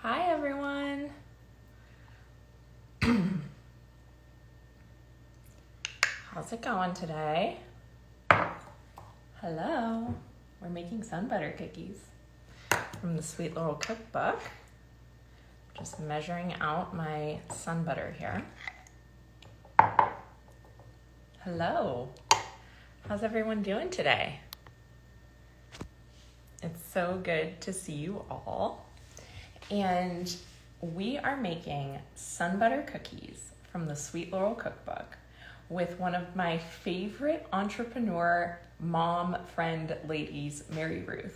Hi everyone. How's it going today? Hello. We're making sun butter cookies from the Sweet Laurel cookbook. Just measuring out my sun butter here. Hello. How's everyone doing today? It's so good to see you all. And we are making sun butter cookies from the Sweet Laurel cookbook with one of my favorite entrepreneur mom friend ladies, MaryRuth.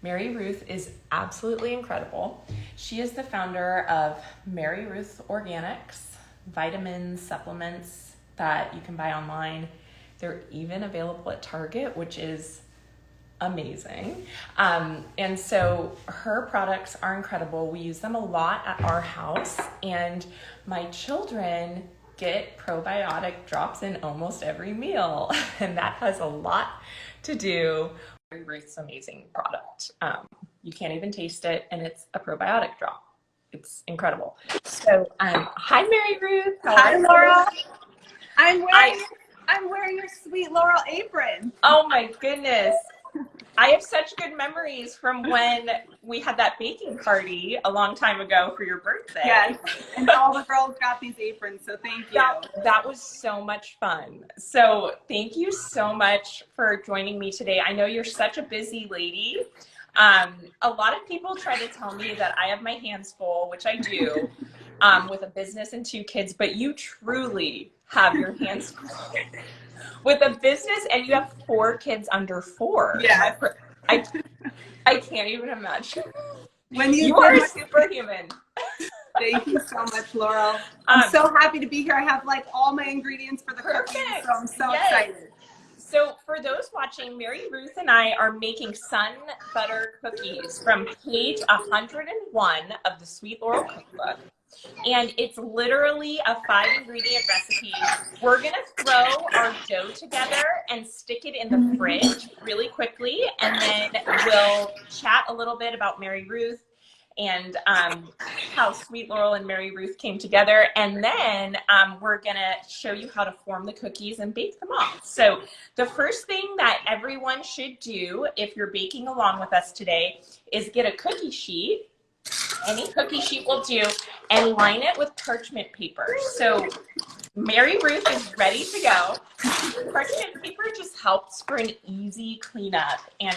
MaryRuth is absolutely incredible. She is the founder of MaryRuth Organics, vitamins, supplements that you can buy online. They're even available at Target, which is amazing. And so her products are incredible. We use them a lot at our house, and my children get probiotic drops in almost every meal. And that has a lot to do with Ruth's amazing product. You can't even taste it, and it's a probiotic drop. It's incredible. So, hi MaryRuth. Hi Laurel. I'm wearing your Sweet Laurel apron. Oh my goodness. I have such good memories from when we had that baking party a long time ago for your birthday. Yes, and all the girls got these aprons, so thank you. That was so much fun. So thank you so much for joining me today. I know you're such a busy lady. A lot of people try to tell me that I have my hands full, which I do, with a business and 2 kids, but you truly have your hands full. With a business, and you have 4 kids under 4. Yeah. I can't even imagine. When you are a superhuman. Thank you so much, Laurel. I'm so happy to be here. I have like all my ingredients for the cookies, so I'm so excited. So for those watching, MaryRuth and I are making sun butter cookies from page 101 of the Sweet Laurel cookbook. And it's literally a 5-ingredient recipe. We're gonna throw our dough together and stick it in the fridge really quickly, and then we'll chat a little bit about MaryRuth and how Sweet Laurel and MaryRuth came together, and then we're gonna show you how to form the cookies and bake them off. So the first thing that everyone should do if you're baking along with us today is get a cookie sheet. Any cookie sheet will do, and line it with parchment paper. So MaryRuth is ready to go. Parchment paper just helps for an easy cleanup, and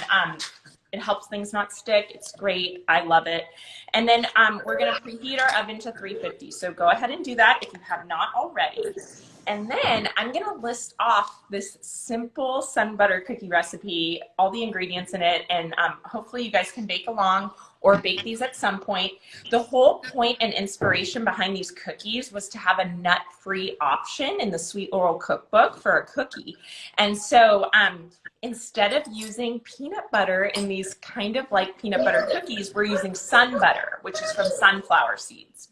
it helps things not stick. It's great. I love it. And then we're going to preheat our oven to 350. So go ahead and do that if you have not already. And then I'm going to list off this simple sun butter cookie recipe, all the ingredients in it, and hopefully you guys can bake along or bake these at some point. The whole point and inspiration behind these cookies was to have a nut-free option in the Sweet Laurel cookbook for a cookie. And so instead of using peanut butter in these kind of like peanut butter cookies, we're using sun butter, which is from sunflower seeds.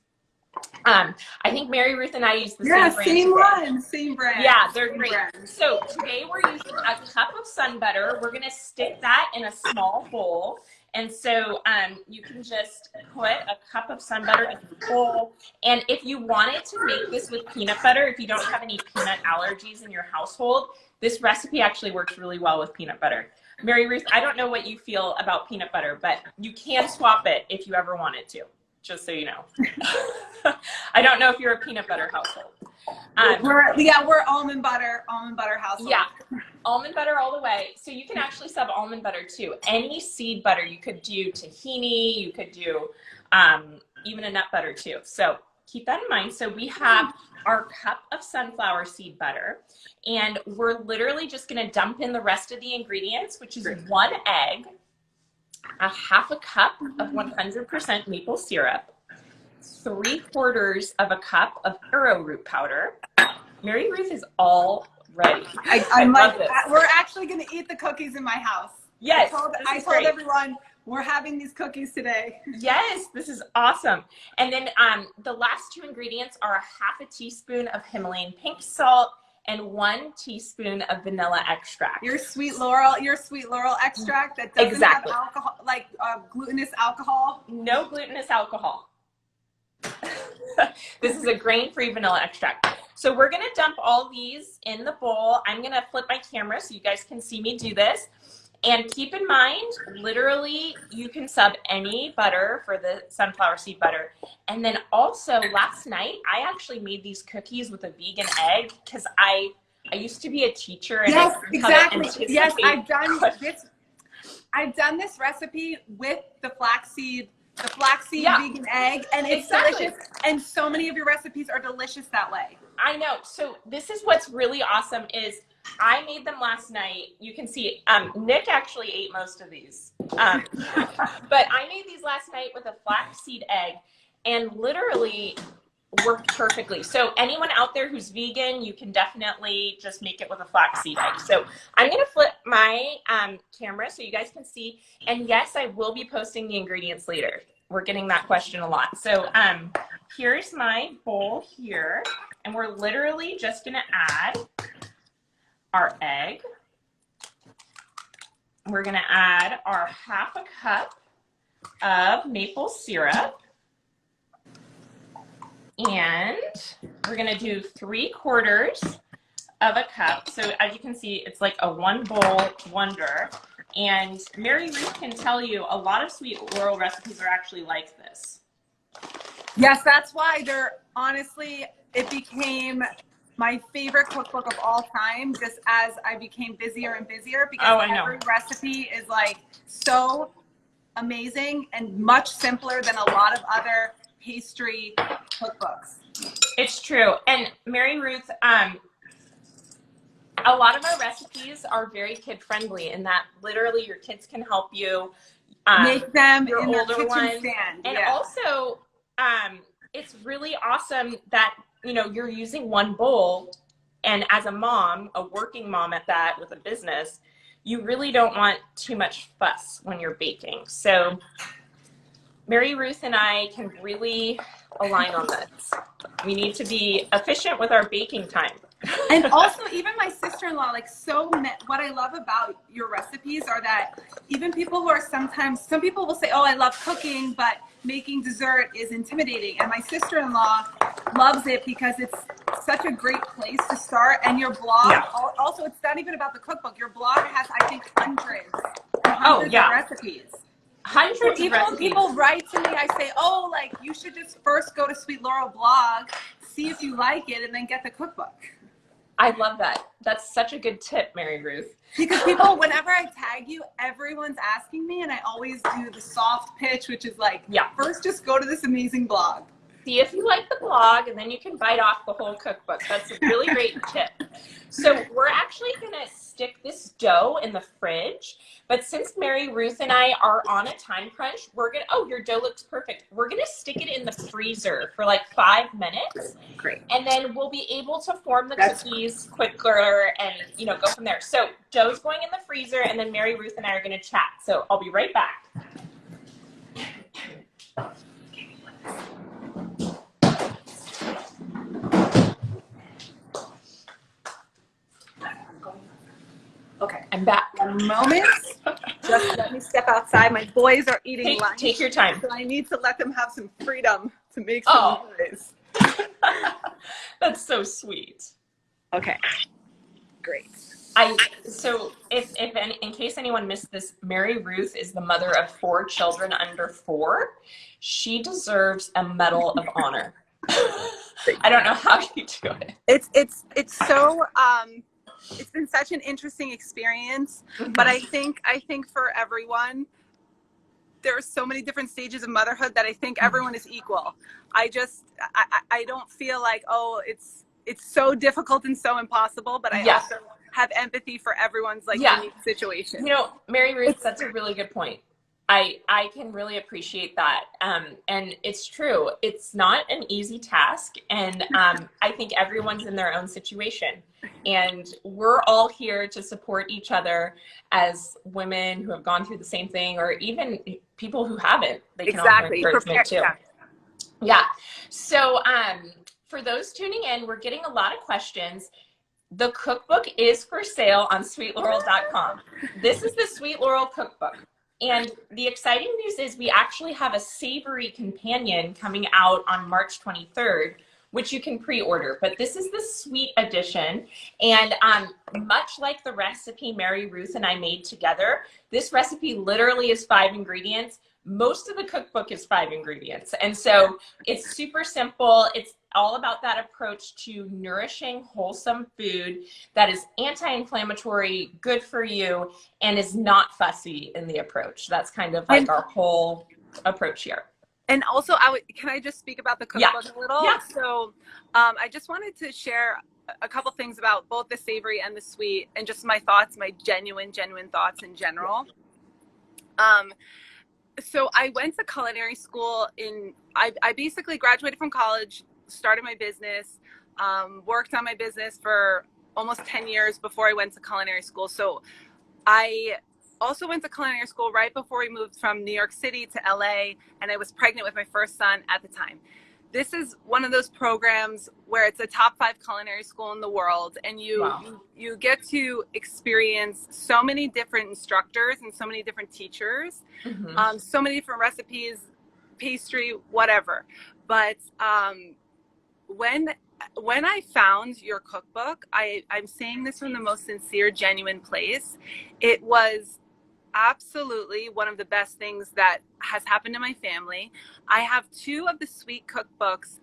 I think MaryRuth and I use the same brand. Same brand. Yeah, they're great. So today we're using a cup of sun butter. We're gonna stick that in a small bowl. And so you can just put a cup of sun butter in the bowl. And if you wanted to make this with peanut butter, if you don't have any peanut allergies in your household, this recipe actually works really well with peanut butter. MaryRuth, I don't know what you feel about peanut butter, but you can swap it if you ever wanted to, just so you know. I don't know if you're a peanut butter household. We're almond butter household. Yeah, almond butter all the way. So you can actually sub almond butter too. Any seed butter, you could do tahini, you could do even a nut butter too. So keep that in mind. So we have our cup of sunflower seed butter, and we're literally just gonna dump in the rest of the ingredients, which is 1 egg, a half a cup of 100% maple syrup, 3/4 of a cup of arrowroot powder. MaryRuth is all ready. I'm like, we're actually going to eat the cookies in my house. Yes. I told everyone we're having these cookies today. Yes, this is awesome. And then the last 2 ingredients are a half a teaspoon of Himalayan pink salt and 1 teaspoon of vanilla extract. Your sweet Laurel extract that doesn't have alcohol, like glutinous alcohol. No glutinous alcohol. This is a grain-free vanilla extract. So we're gonna dump all these in the bowl. I'm gonna flip my camera so you guys can see me do this. And keep in mind, literally, you can sub any butter for the sunflower seed butter. And then also last night, I actually made these cookies with a vegan egg because I used to be a teacher. And yes, exactly. Yes, I've done this recipe with the flaxseed vegan egg, and it's delicious. And so many of your recipes are delicious that way. I know. So this is what's really awesome is I made them last night. You can see Nick actually ate most of these. But I made these last night with a flaxseed egg and literally worked perfectly. So anyone out there who's vegan, you can definitely just make it with a flaxseed egg. So I'm going to flip my camera so you guys can see. And yes, I will be posting the ingredients later. We're getting that question a lot. So here's my bowl here. And we're literally just going to add our egg. We're going to add our 1/2 cup of maple syrup. And we're going to do 3/4 of a cup. So as you can see, it's like a 1 bowl wonder. And MaryRuth can tell you a lot of Sweet Laurel recipes are actually like this. Yes, that's why it became my favorite cookbook of all time, just as I became busier and busier, because every recipe is like so amazing and much simpler than a lot of other pastry cookbooks. It's true. And MaryRuth, a lot of our recipes are very kid friendly in that literally your kids can help you make them your in older their kitchen ones. stand. And also it's really awesome that you're using 1 bowl, and as a mom, a working mom at that with a business, you really don't want too much fuss when you're baking. So MaryRuth and I can really align on this. We need to be efficient with our baking time. And also, even my sister-in-law, what I love about your recipes are that even people who are some people will say, oh, I love cooking, but making dessert is intimidating. And my sister-in-law loves it because it's such a great place to start. And your blog, also, it's not even about the cookbook. Your blog has, I think, hundreds of recipes. Hundreds of recipes. People write to me, I say, oh, you should just first go to Sweet Laurel blog, see if you like it, and then get the cookbook. I love that. That's such a good tip, MaryRuth. Because people, whenever I tag you, everyone's asking me, and I always do the soft pitch, which is first just go to this amazing blog. See if you like the blog, and then you can bite off the whole cookbook. That's a really great tip. So we're actually going to stick this dough in the fridge. But since MaryRuth and I are on a time crunch, your dough looks perfect. We're going to stick it in the freezer for 5 minutes. Great. And then we'll be able to form the cookies quicker and, go from there. So dough's going in the freezer, and then MaryRuth and I are going to chat. So I'll be right back. Okay, I'm back. A moment. Just let me step outside. My boys are eating lunch. Take your time. So I need to let them have some freedom to make some noise. That's so sweet. Okay, great. So in case anyone missed this, MaryRuth is the mother of 4 children under 4. She deserves a Medal of Honor. I don't know how you do it. It's so it's been such an interesting experience, but I think for everyone, there are so many different stages of motherhood that I think everyone is equal. I don't feel like, it's so difficult and so impossible, but I also have empathy for everyone's unique situation. MaryRuth, that's a really good point. I can really appreciate that. And it's true. It's not an easy task. And I think everyone's in their own situation. And we're all here to support each other as women who have gone through the same thing, or even people who haven't. They can offer encouragement too. Yeah. So for those tuning in, we're getting a lot of questions. The cookbook is for sale on sweetlaurel.com. This is the Sweet Laurel cookbook. And the exciting news is we actually have a Savory companion coming out on March 23rd, which you can pre-order. But this is the sweet edition. And much like the recipe MaryRuth and I made together, this recipe literally is 5 ingredients. Most of the cookbook is 5 ingredients. And so it's super simple. It's all about that approach to nourishing, wholesome food that is anti-inflammatory, good for you, and is not fussy in the approach. That's kind of like our whole approach here. And also, can I just speak about the cookbook a little? Yeah. So I just wanted to share a couple things about both the savory and the sweet, and just my thoughts, my genuine thoughts in general. So I went to culinary school I basically graduated from college, started my business, worked on my business for almost 10 years before I went to culinary school. So I also went to culinary school right before we moved from New York City to LA, and I was pregnant with my first son at the time. This is one of those programs where it's a top 5 culinary school in the world, and you get to experience so many different instructors and so many different teachers, so many different recipes, pastry, whatever. But when I found your cookbook, I'm saying this from the most sincere, genuine place. It was absolutely one of the best things that has happened to my family. I have 2 of the sweet cookbooks,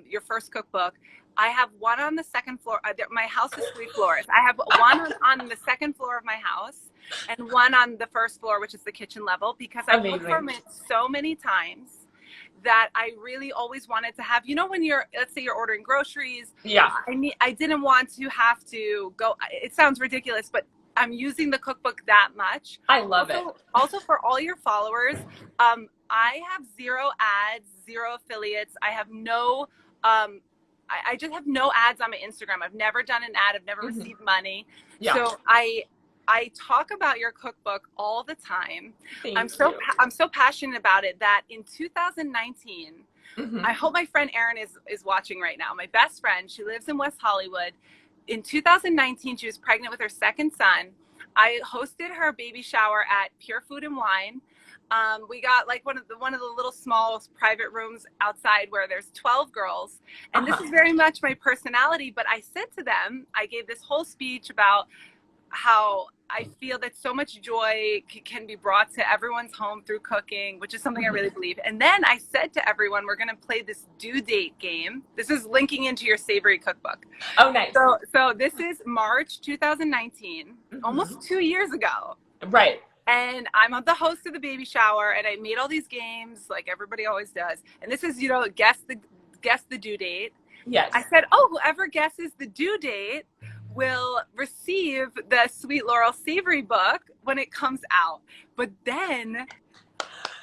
your first cookbook. I have one on the second floor. My house is 3 floors. I have one on the second floor of my house and one on the first floor, which is the kitchen level, because I've cooked from it so many times that I really always wanted to have, when let's say you're ordering groceries. Yeah. I didn't want to have to go, it sounds ridiculous, but I'm using the cookbook that much. I love it. Also for all your followers, I have 0 ads, 0 affiliates. I have no, I just have no ads on my Instagram. I've never done an ad. I've never received money. Yeah. So I talk about your cookbook all the time. I'm so passionate about it that in 2019, I hope my friend Erin is watching right now. My best friend, she lives in West Hollywood. In 2019, she was pregnant with her second son. I hosted her baby shower at Pure Food and Wine. We got like one of the little small private rooms outside where there's 12 girls. And this is very much my personality. But I said to them, I gave this whole speech about how I feel that so much joy can be brought to everyone's home through cooking, which is something I really believe. And then I said to everyone, we're going to play this due date game. This is linking into your Savory cookbook. Oh, nice. So this is March 2019, almost 2 years ago. Right. And I'm the host of the baby shower, and I made all these games like everybody always does. And this is, guess the due date. Yes. I said, whoever guesses the due date will receive the Sweet Laurel Savory book when it comes out. But then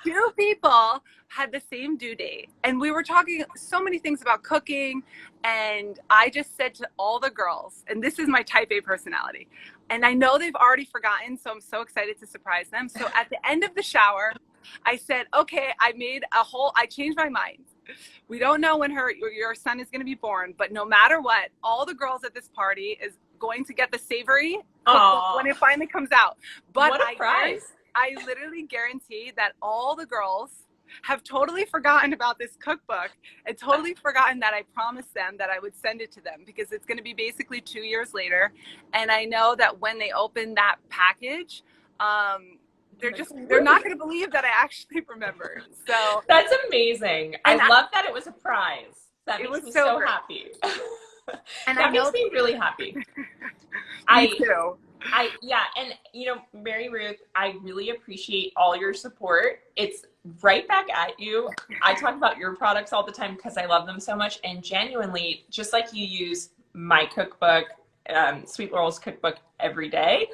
2 people had the same due date, and we were talking so many things about cooking, and I just said to all the girls, and this is my type A personality, and I know they've already forgotten, so I'm so excited to surprise them. So at the end of the shower, I said, okay, I changed my mind. We don't know when your son is going to be born, but no matter what, all the girls at this party is going to get the Savory cookbook when it finally comes out. But what a prize. I literally guarantee that all the girls have totally forgotten about this cookbook and totally forgotten that I promised them that I would send it to them, because it's going to be basically 2 years later. And I know that when they open that package, they're not going to believe that I actually remembered. So that's amazing. I love that it was a prize. That makes me so happy. And that makes me really happy. Me too. And MaryRuth, I really appreciate all your support. It's right back at you. I talk about your products all the time because I love them so much, and genuinely, just like you use my cookbook, Sweet Laurel's cookbook every day,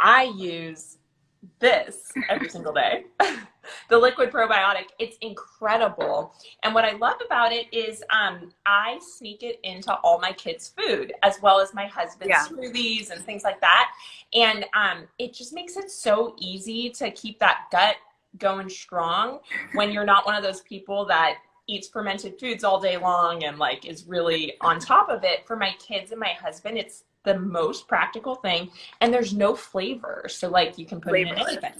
I use this every single day. The liquid probiotic, it's incredible. And what I love about it is I sneak it into all my kids' food, as well as my husband's smoothies and things like that. And it just makes it so easy to keep that gut going strong when you're not one of those people that eats fermented foods all day long and like is really on top of it. For my kids and my husband, it's the most practical thing, and there's no flavor. So like you can put it in anything.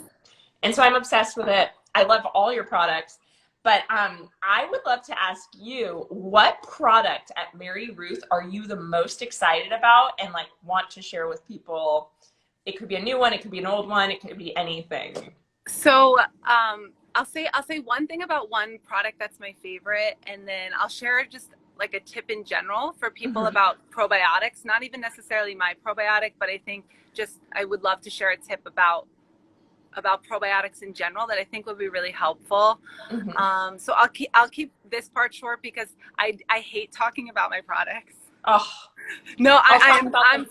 And so I'm obsessed with it. I love all your products. But I would love to ask you, what product at MaryRuth are you the most excited about and like want to share with people? It could be a new one, it could be an old one, it could be anything. So I'll say one thing about one product that's my favorite, and then I'll share just like a tip in general for people about probiotics. Not even necessarily my probiotic, but I think just I would love to share a tip about probiotics in general that I think would be really helpful. So I'll keep this part short because I hate talking about my products. Oh no, I'm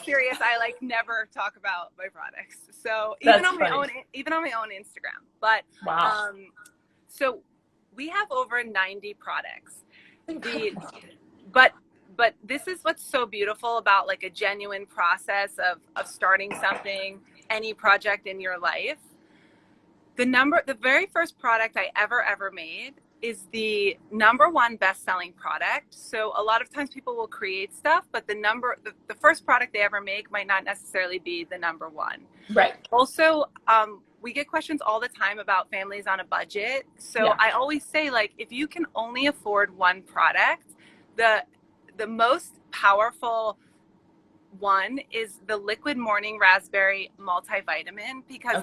serious. I like never talk about my products. So even on my own Instagram. But wow. So we have over 90 products. But this is what's so beautiful about like a genuine process of starting something, any project in your life. The very first product I ever made is the #1 best-selling product. So a lot of times people will create stuff, but the first product they ever make might not necessarily be the #1. Right. Also, we get questions all the time about families on a budget. So I always say, like, if you can only afford one product, the most powerful one is the liquid morning raspberry multivitamin, because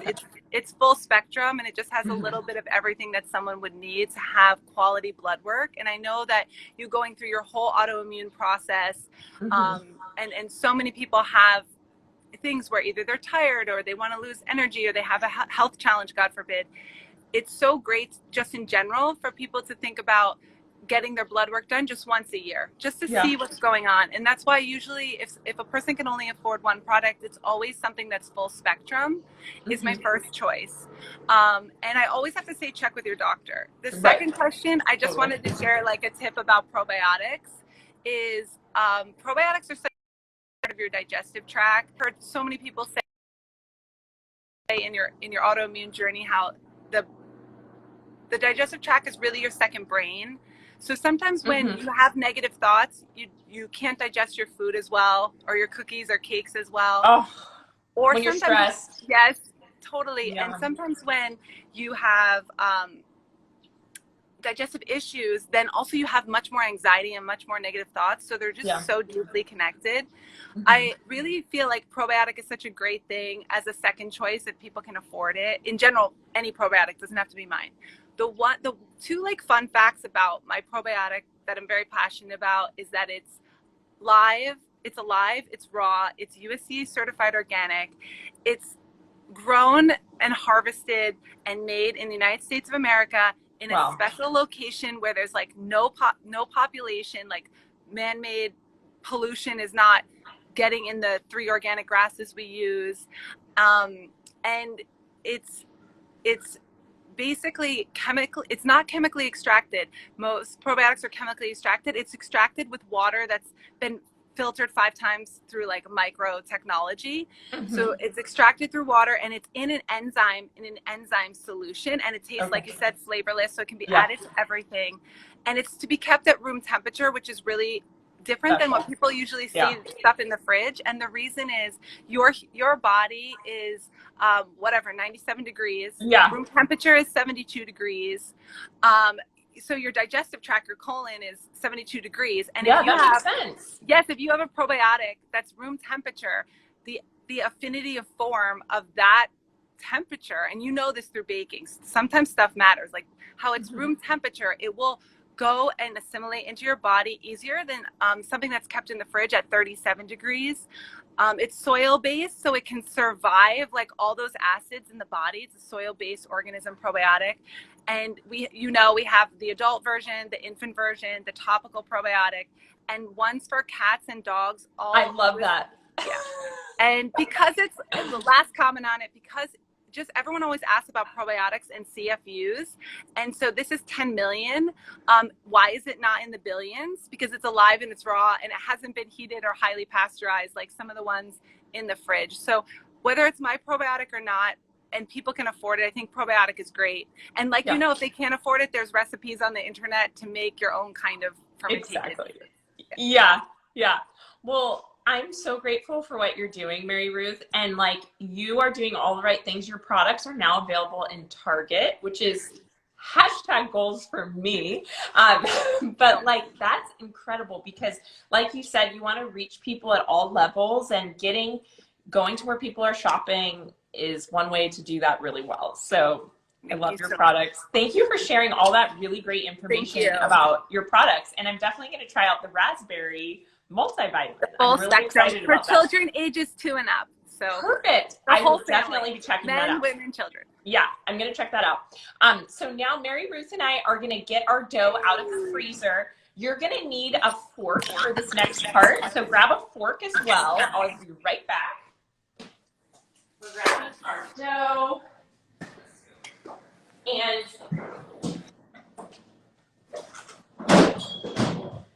it's full spectrum and it just has a little bit of everything that someone would need to have quality blood work. And I know that you going through your whole autoimmune process, and so many people have things where either they're tired or they want to lose energy or they have a health challenge, God forbid. It's so great just in general for people to think about getting their blood work done just once a year, just to see what's going on. And that's why usually if a person can only afford one product, it's always something that's full spectrum is my first choice. And I always have to say, check with your doctor. The second question, I just wanted to share like a tip about probiotics is probiotics are such a part of your digestive tract. I've heard so many people say in your autoimmune journey how the digestive tract is really your second brain. So sometimes when you have negative thoughts, you can't digest your food as well, or your cookies or cakes as well. Oh, or when you're sometimes, stressed. yes, totally. Yeah. And sometimes when you have digestive issues, then also you have much more anxiety and much more negative thoughts. So they're just so deeply connected. I really feel like probiotic is such a great thing as a second choice if people can afford it. In general, any probiotic doesn't have to be mine. The two like fun facts about my probiotic that I'm very passionate about is that it's alive, it's raw, it's USDA certified organic, it's grown and harvested and made in the United States of America in a special location where there's like no population, like man-made pollution is not getting in the 3 organic grasses we use, and it's basically it's not chemically extracted. Most probiotics are chemically extracted. It's extracted with water that's been filtered 5 times through like micro technology. So it's extracted through water and it's in an enzyme solution, and it tastes like you said flavorless, so it can be added to everything, and it's to be kept at room temperature, which is really different than what people usually see stuff in the fridge. And the reason is your body is 97 degrees. Room temperature is 72 degrees. So your digestive tract, your colon is 72 degrees. And if you that makes sense. Yes, if you have a probiotic that's room temperature, the affinity of form of that temperature, and you know this through baking, sometimes stuff matters, like how it's room temperature, it will go and assimilate into your body easier than something that's kept in the fridge at 37 degrees. It's soil-based, so it can survive like all those acids in the body. It's a soil-based organism probiotic. And we have the adult version, the infant version, the topical probiotic, and ones for cats and dogs. I love that. Yeah. And because it's the last comment on it, because just everyone always asks about probiotics and CFUs. And so this is 10 million. Why is it not in the billions? Because it's alive and it's raw and it hasn't been heated or highly pasteurized like some of the ones in the fridge. So whether it's my probiotic or not, and people can afford it, I think probiotic is great. And like, if they can't afford it, there's recipes on the internet to make your own kind of fermentation. Exactly. Yeah. Well, I'm so grateful for what you're doing, MaryRuth. And like, you are doing all the right things. Your products are now available in Target, which is hashtag goals for me. But like, that's incredible because like you said, you want to reach people at all levels, and going to where people are shopping is one way to do that really well. So I love your products. Thank you for sharing all that really great information about your products. And I'm definitely going to try out the raspberry multivitamin. Full I'm really excited for about children ages 2 and up. So perfect. I will definitely be checking that out. Men, women, children. Yeah, I'm going to check that out. So now MaryRuth and I are going to get our dough out of the freezer. You're going to need a fork for this next part. So grab a fork as well. I'll be right back. We're grabbing our dough. And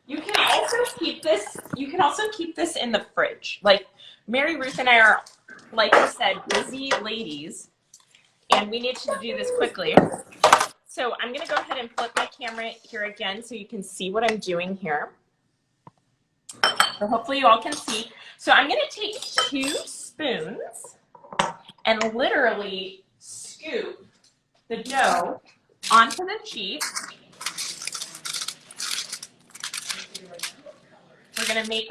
you can also keep this in the fridge. Like MaryRuth and I are, like I said, busy ladies, and we need to do this quickly. So I'm going to go ahead and flip my camera here again so you can see what I'm doing here. So hopefully you all can see. So I'm going to take 2 spoons and literally scoop the dough onto the sheet. We're going to make,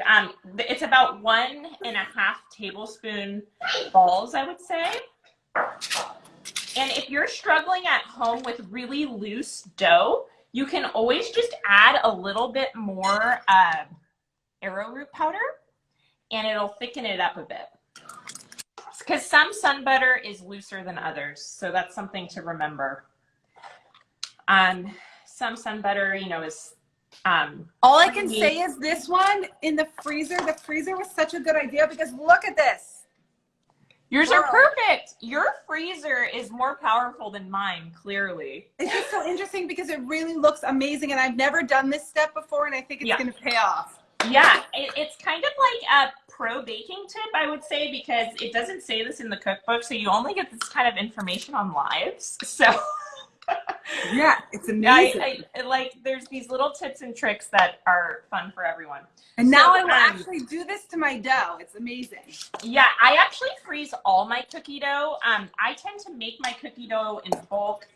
it's about 1.5 tablespoon balls, I would say. And if you're struggling at home with really loose dough, you can always just add a little bit more arrowroot powder, and it'll thicken it up a bit. Because some sun butter is looser than others, so that's something to remember. Some sun butter, you know, is all I can say is this one in the freezer was such a good idea because look at this. Yours are perfect. Your freezer is more powerful than mine, clearly. It's just so interesting because it really looks amazing, and I've never done this step before, and I think it's going to pay off. Yeah, it's kind of like a pro baking tip, I would say, because it doesn't say this in the cookbook, so you only get this kind of information on lives. So yeah, it's amazing. Like there's these little tips and tricks that are fun for everyone. And now I will actually do this to my dough. It's amazing. Yeah, I actually freeze all my cookie dough. I tend to make my cookie dough in bulk,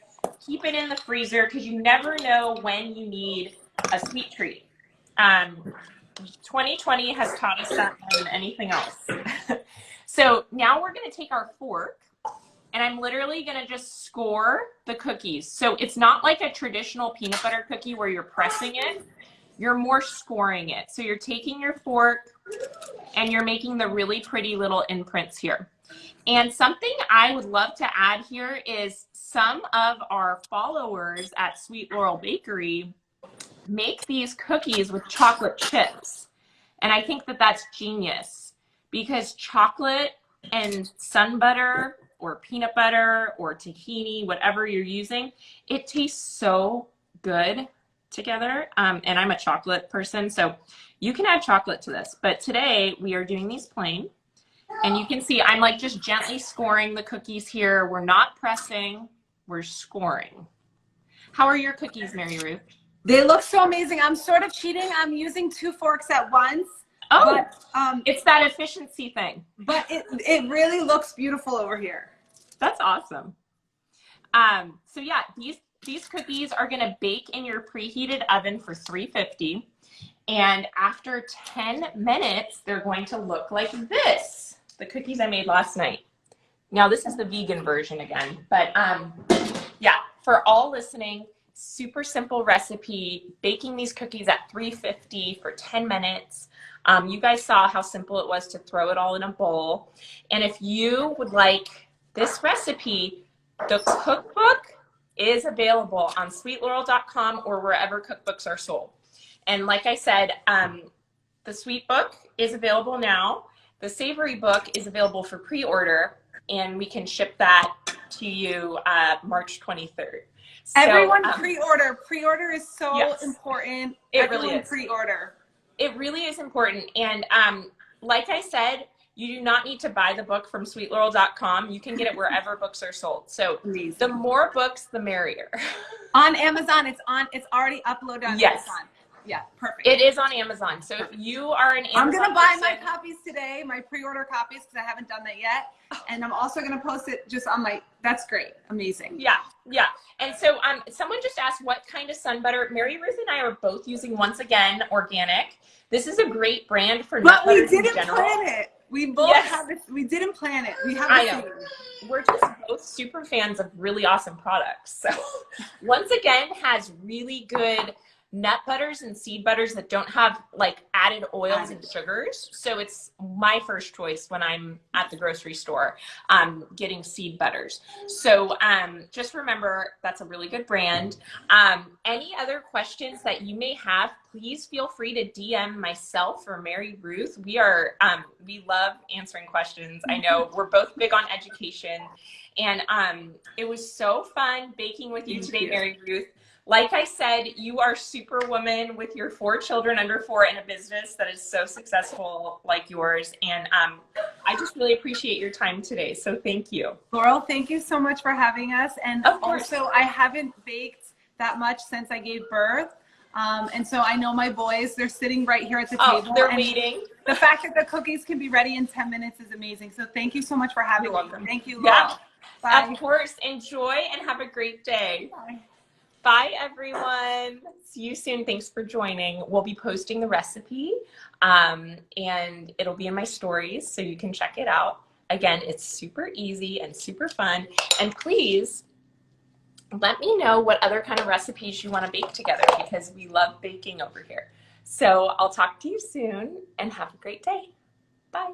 keep it in the freezer because you never know when you need a sweet treat. 2020 has taught us that more than anything else. So now we're going to take our fork, and I'm literally going to just score the cookies. So it's not like a traditional peanut butter cookie where you're pressing it. You're more scoring it. So you're taking your fork and you're making the really pretty little imprints here. And something I would love to add here is some of our followers at Sweet Laurel Bakery make these cookies with chocolate chips. And I think that that's genius because chocolate and sun butter or peanut butter or tahini, whatever you're using, it tastes so good together. And I'm a chocolate person, so you can add chocolate to this. But today we are doing these plain. And you can see I'm like just gently scoring the cookies here. We're not pressing, we're scoring. How are your cookies, MaryRuth? They look so amazing. I'm sort of cheating. I'm using 2 forks at once. Oh, but, it's that efficiency thing. But it really looks beautiful over here. That's awesome. So yeah, these cookies are going to bake in your preheated oven for 350. And after 10 minutes, they're going to look like this. The cookies I made last night. Now this is the vegan version again. But yeah, for all listening, super simple recipe, baking these cookies at 350 for 10 minutes. You guys saw how simple it was to throw it all in a bowl. And if you would like this recipe, the cookbook is available on sweetlaurel.com or wherever cookbooks are sold. And like I said, the sweet book is available now. The savory book is available for pre-order, and we can ship that to you March 23rd. So, everyone pre-order. Pre-order is so important. It really is. Pre-order. It really is important. And like I said, you do not need to buy the book from sweetlaurel.com. You can get it wherever books are sold. So the more books, the merrier. On Amazon, it's already uploaded on Amazon. Yeah, perfect. It is on Amazon. So if you are an Amazon I'm going to buy my person, copies today, my pre-order copies, because I haven't done that yet. And I'm also going to post it just on my, that's great. Amazing. yeah, yeah. And so someone just asked what kind of sun butter. MaryRuth and I are both using, once again, organic. This is a great brand for nut But we butters in didn't general. plan it. We both Yes. have it. We didn't plan it. We have I the know. same. We're just both super fans of really awesome products. So once again, has really good nut butters and seed butters that don't have like added oils and sugars. So it's my first choice when I'm at the grocery store getting seed butters. So just remember, that's a really good brand. Any other questions that you may have, please feel free to DM myself or MaryRuth. We love answering questions. I know we're both big on education, and it was so fun baking with you today, MaryRuth. Like I said, you are superwoman with your 4 children under 4 in a business that is so successful like yours. And I just really appreciate your time today. So thank you. Laurel, thank you so much for having us. And Of course. also, I haven't baked that much since I gave birth. And so I know my boys, they're sitting right here at the table. They're and waiting. The fact that the cookies can be ready in 10 minutes is amazing. So thank you so much for having me. You're welcome. Thank you, Laurel. Yeah. Bye. Of course. Enjoy and have a great day. Bye. Bye, everyone. See you soon. Thanks for joining. We'll be posting the recipe, and it'll be in my stories, so you can check it out. Again, it's super easy and super fun. And please let me know what other kind of recipes you want to bake together, because we love baking over here. So I'll talk to you soon, and have a great day. Bye.